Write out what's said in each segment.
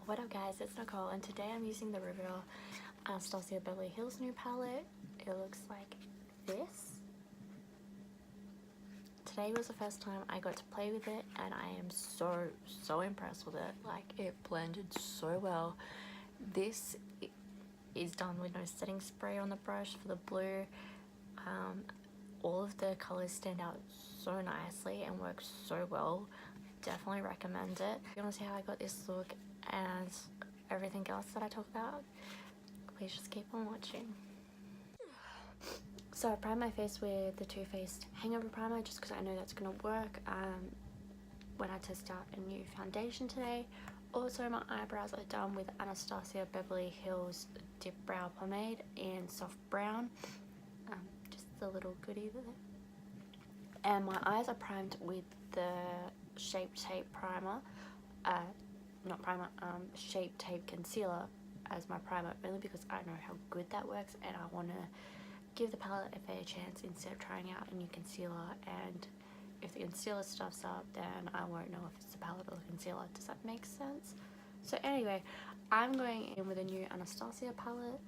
What up guys, it's Nicole and today I'm using the Riviera Anastasia Beverly Hills new palette. It looks like this. Today was the first time I got to play with it and I am so impressed with it. Like, it blended so well. This is done with no setting spray on the brush for the blue. All of the colors stand out so nicely and work so well. Definitely recommend it. If you want to see how I got this look and everything else that I talk about, please just keep on watching. So I primed my face with the Too Faced Hangover Primer just because I know that's going to work when I test out a new foundation today. Also, my eyebrows are done with Anastasia Beverly Hills Dip Brow Pomade in Soft Brown. Just a little goodie there. And my eyes are primed with the Shape Tape Primer. Shape Tape Concealer as my primer, only because I know how good that works and I want to give the palette a fair chance instead of trying out a new concealer, and if the concealer stuffs up then I won't know if it's the palette or the concealer. Does that make sense? So anyway, I'm going in with a new Anastasia palette.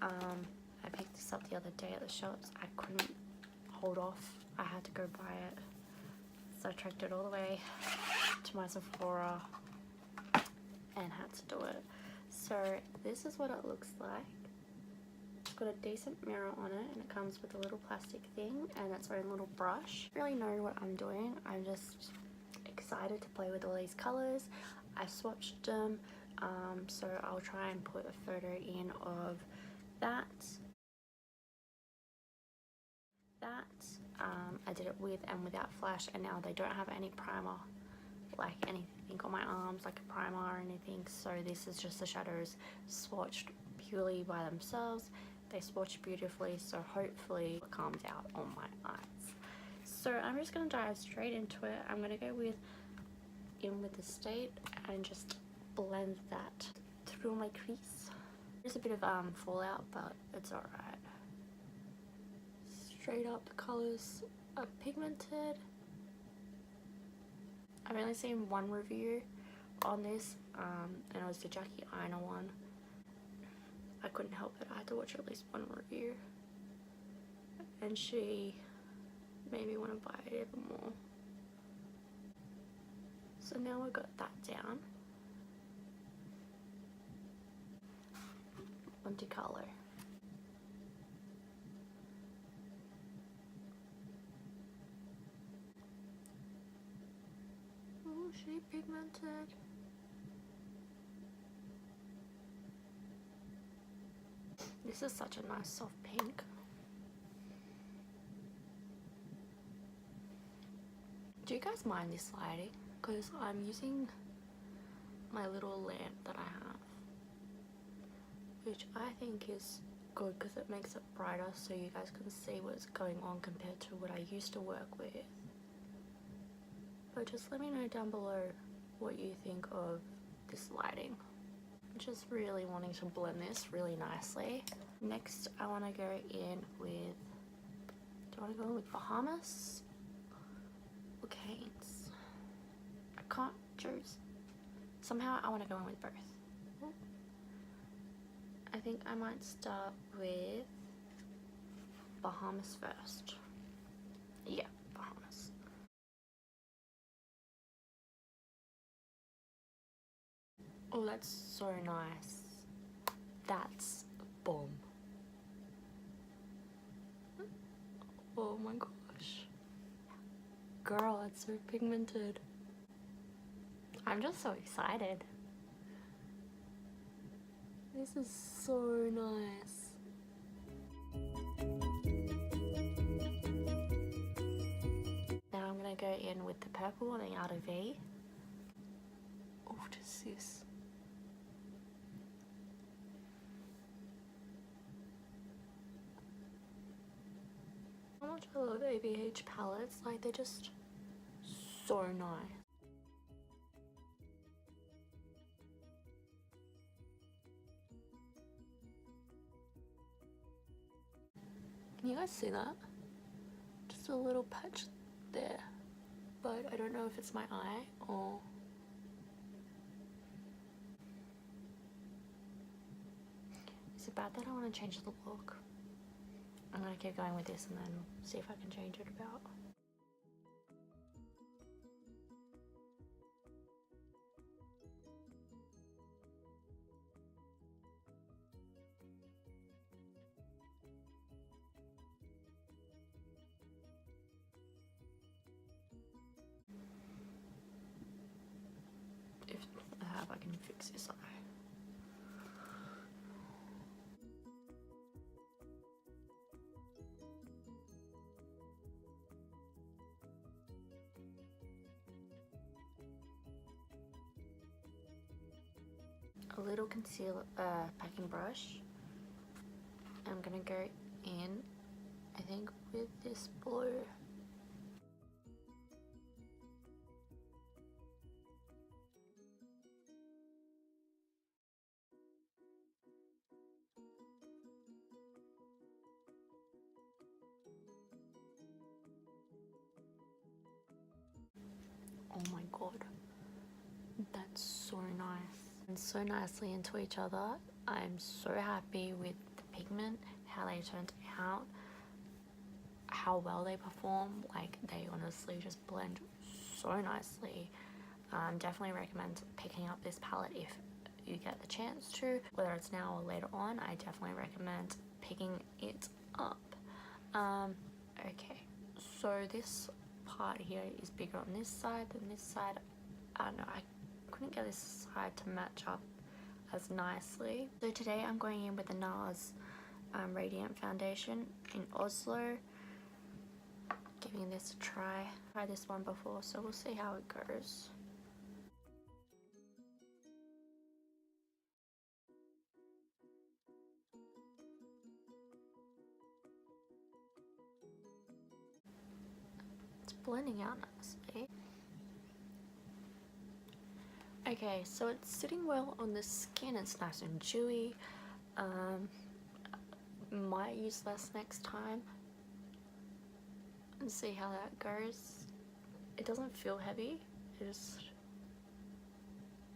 I picked this up the other day at the shops. I couldn't hold off, I had to go buy it, so I tracked it all the way to my Sephora and had to do it. So this is what it looks like. It's got a decent mirror on it and it comes with a little plastic thing and its own little brush. I don't really know what I'm doing. I'm just excited to play with all these colors. I swatched them, so I'll try and put a photo in of that. I did it with and without flash, and now they don't have any primer, like anything on my arms like a primer or anything. So this is just the shadows swatched purely by themselves. They swatch beautifully, so hopefully it comes out on my eyes. So I'm just going to dive straight into it. I'm going to go in with the State and just blend that through my crease. There's a bit of fallout, but it's alright. Straight up, the colours are pigmented. I've only seen one review on this, and it was the Jackie Aina one. I couldn't help it, I had to watch at least one review, and she made me want to buy it even more. So now we've got that down. Onto colour. Oh, she pigmented. This is such a nice soft pink. Do you guys mind this lighting? Because I'm using my little lamp that I have, which I think is good because it makes it brighter so you guys can see what's going on compared to what I used to work with. But just let me know down below what you think of this lighting. I'm just really wanting to blend this really nicely. Next, I want to go in with, do I want to go in with Bahamas or Canes? I can't choose. Somehow I want to go in with both. I think I might start with Bahamas first. Yeah, Bahamas. Oh, that's so nice. That's bomb. Oh my gosh. Girl, it's so pigmented. I'm just so excited. This is so nice. Now I'm gonna go in with the purple on the outer V. Oh, just this. How much I love ABH palettes, like they're just so nice. Can you guys see that? Just a little patch there, but I don't know if it's my eye or Is it bad that I want to change the look? I'm going to keep going with this and then see if I can change it about. If I can fix this eye. A little concealer packing brush. I'm gonna go in, I think, with this blue. Oh my god, that's so nice. And so nicely into each other. I'm so happy with the pigment, how they turned out, how well they perform. Like, they honestly just blend so nicely. Definitely recommend picking up this palette if you get the chance to, whether it's now or later on. I definitely recommend picking it up. Okay, so this part here is bigger on this side than this side. I don't know, I couldn't get this side to match up as nicely. So today I'm going in with the NARS Radiant Foundation in Oslo. Giving this a try. Tried this one before, so we'll see how it goes. It's blending out nicely. Okay, so it's sitting well on the skin. It's nice and dewy. Might use less next time and see how that goes. It doesn't feel heavy. I just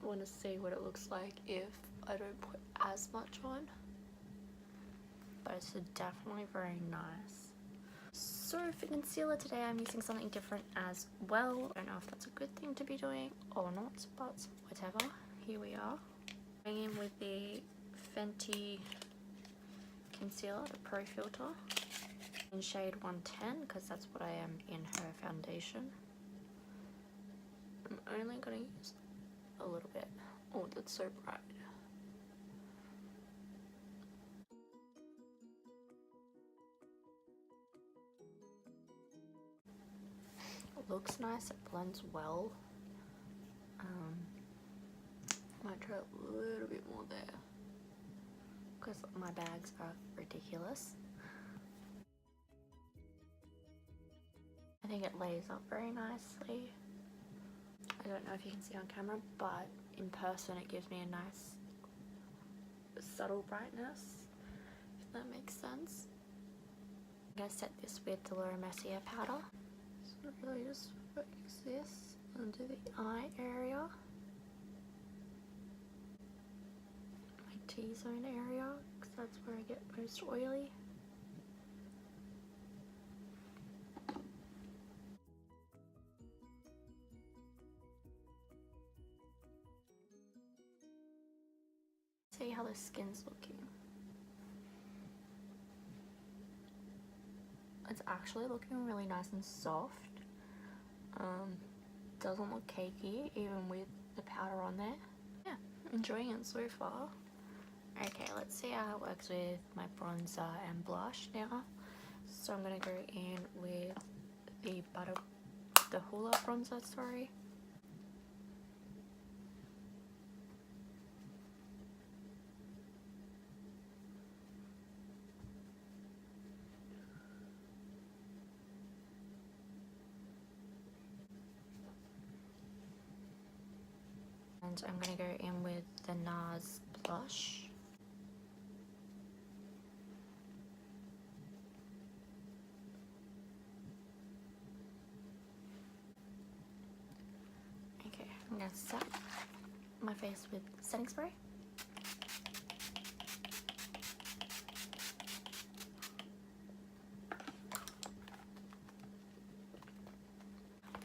want to see what it looks like if I don't put as much on. But it's definitely very nice. So for concealer today, I'm using something different as well. I don't know if that's a good thing to be doing or not, but whatever. Here we are. Going in with the Fenty concealer, the Pro Filter, in shade 110, because that's what I am in her foundation. I'm only going to use a little bit. Oh, that's so bright. It looks nice, it blends well. Might try a little bit more there, because my bags are ridiculous. I think it lays up very nicely. I don't know if you can see on camera, but in person it gives me a nice subtle brightness, if that makes sense. I'm going to set this with the Laura Mercier powder. So really just focus this under the eye area, my T-zone area, because that's where I get most oily. See how the skin's looking. It's actually looking really nice and soft. Doesn't look cakey even with the powder on there. Yeah, enjoying it so far. Okay, let's see how it works with my bronzer and blush now. So I'm gonna go in with the Hoola bronzer, sorry. And I'm gonna go in with the NARS blush. Okay, I'm gonna set my face with setting spray.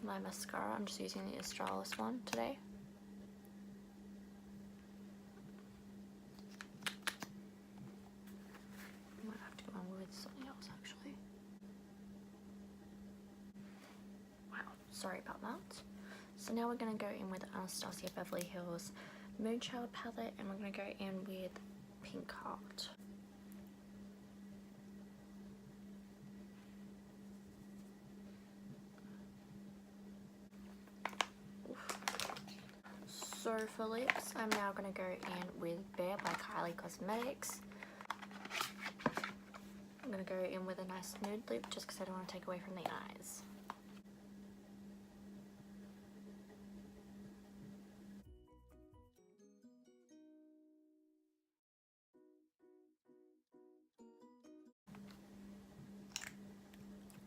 my mascara. I'm just using the Australis one today. I might have to go on with something else actually. Wow, sorry about that. So now we're going to go in with Anastasia Beverly Hills Moonchild palette, and we're going to go in with Pink Heart. So for lips, I'm now going to go in with Bare by Kylie Cosmetics. I'm going to go in with a nice nude lip just because I don't want to take away from the eyes.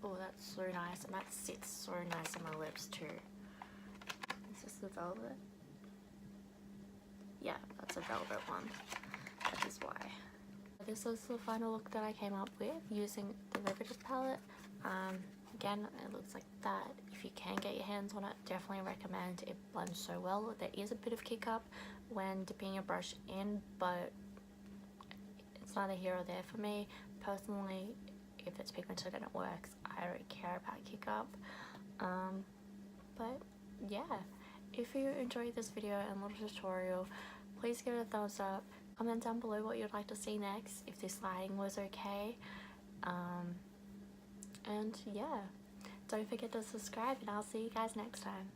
Oh, that's so nice, and that sits so nice on my lips too. Is this the velvet? Yeah, that's a velvet one. That is why. This is the final look that I came up with using the Riviera palette. Again, it looks like that. If you can get your hands on it, definitely recommend. It blends so well. There is a bit of kick up when dipping your brush in, but it's neither here or there for me. Personally, if it's pigmented and it works, I don't care about kick up. But yeah, if you enjoyed this video and little tutorial, please give it a thumbs up. Comment down below what you'd like to see next, if this lighting was okay. And yeah, don't forget to subscribe, and I'll see you guys next time.